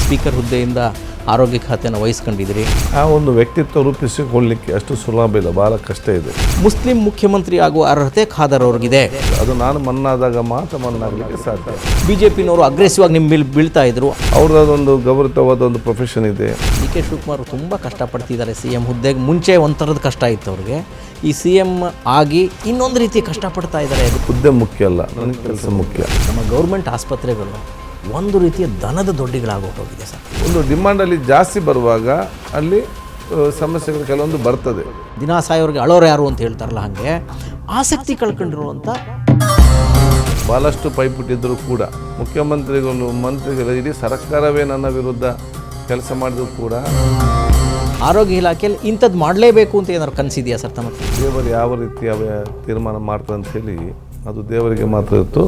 Speaker ಹುದ್ದೆಯಿಂದ ಆರೋಗ್ಯ ಖಾತೆಯನ್ನು ವಹಿಸ್ಕೊಂಡಿದ್ದೀರಿ. ಆ ಒಂದು ವ್ಯಕ್ತಿತ್ವ ರೂಪಿಸಿಕೊಳ್ಳಲಿಕ್ಕೆ ಅಷ್ಟು ಸುಲಭ ಇಲ್ಲ, ಭಾಳ ಕಷ್ಟ ಇದೆ. ಮುಸ್ಲಿಂ ಮುಖ್ಯಮಂತ್ರಿ ಆಗುವ ಅರ್ಹತೆ ಖಾದರ್ ಅವ್ರಿಗಿದೆ. ಅದು ನಾನು ಮನ್ನಾದಾಗ ಮಾತ್ರ ಮನ್ನಾಗಲಿಕ್ಕೆ ಸಾಧ್ಯ. ಬಿಜೆಪಿನವರು ಅಗ್ರೆಸಿವ್ ಆಗಿ ನಿಮ್ಮ ಬೀಳ್ತಾ ಇದ್ರು. ಅವ್ರದ್ದೊಂದು ಗೌರವವಾದ ಒಂದು ಪ್ರೊಫೆಷನ್ ಇದೆ. ಡಿ ಕೆ ಶಿವಕುಮಾರ್ ತುಂಬ ಕಷ್ಟಪಡ್ತಿದ್ದಾರೆ. CM ಹುದ್ದೆಗೆ ಮುಂಚೆ ಒಂಥರದ ಕಷ್ಟ ಇತ್ತು ಅವ್ರಿಗೆ. ಈ CM ಆಗಿ ಇನ್ನೊಂದು ರೀತಿ ಕಷ್ಟಪಡ್ತಾ ಇದ್ದಾರೆ. ಹುದ್ದೆ ಮುಖ್ಯ ಅಲ್ಲ, ನನಗೆ ಕೆಲಸ ಮುಖ್ಯ. ನಮ್ಮ ಗೌರ್ಮೆಂಟ್ ಆಸ್ಪತ್ರೆಗಳು ಒಂದು ರೀತಿಯ ದನದ ದೊಡ್ಡಿಗಳಾಗೋಗಿದೆ ಸರ್. ಒಂದು ಡಿಮಾಂಡಲ್ಲಿ ಜಾಸ್ತಿ ಬರುವಾಗ ಅಲ್ಲಿ ಸಮಸ್ಯೆಗಳು ಕೆಲವೊಂದು ಬರ್ತದೆ. ದಿನ ಸಾಯೋರಿಗೆ ಅಳೋರು ಯಾರು ಅಂತ ಹೇಳ್ತಾರಲ್ಲ, ಹಾಗೆ ಆಸಕ್ತಿ ಕಳ್ಕೊಂಡಿರುವಂಥ ಭಾಳಷ್ಟು ಪೈಪುಟ್ಟಿದ್ದರೂ ಕೂಡ ಮುಖ್ಯಮಂತ್ರಿಗಳು ಮಂತ್ರಿಗಳು ಇಡೀ ಸರ್ಕಾರವೇ ನನ್ನ ವಿರುದ್ಧ ಕೆಲಸ ಮಾಡಿದ್ರು ಕೂಡ ಆರೋಗ್ಯ ಇಲಾಖೆಯಲ್ಲಿ ಇಂಥದ್ದು ಮಾಡಲೇಬೇಕು ಅಂತ ಏನಾದ್ರು ಕನಸಿದೆಯಾ ಸರ್ ತಮಗೆ? ದೇವರು ಯಾವ ರೀತಿ ತೀರ್ಮಾನ ಮಾಡ್ತಾರೆ ಅಂತ ಹೇಳಿ ಅದು ದೇವರಿಗೆ ಮಾತ್ರ ಇತ್ತು.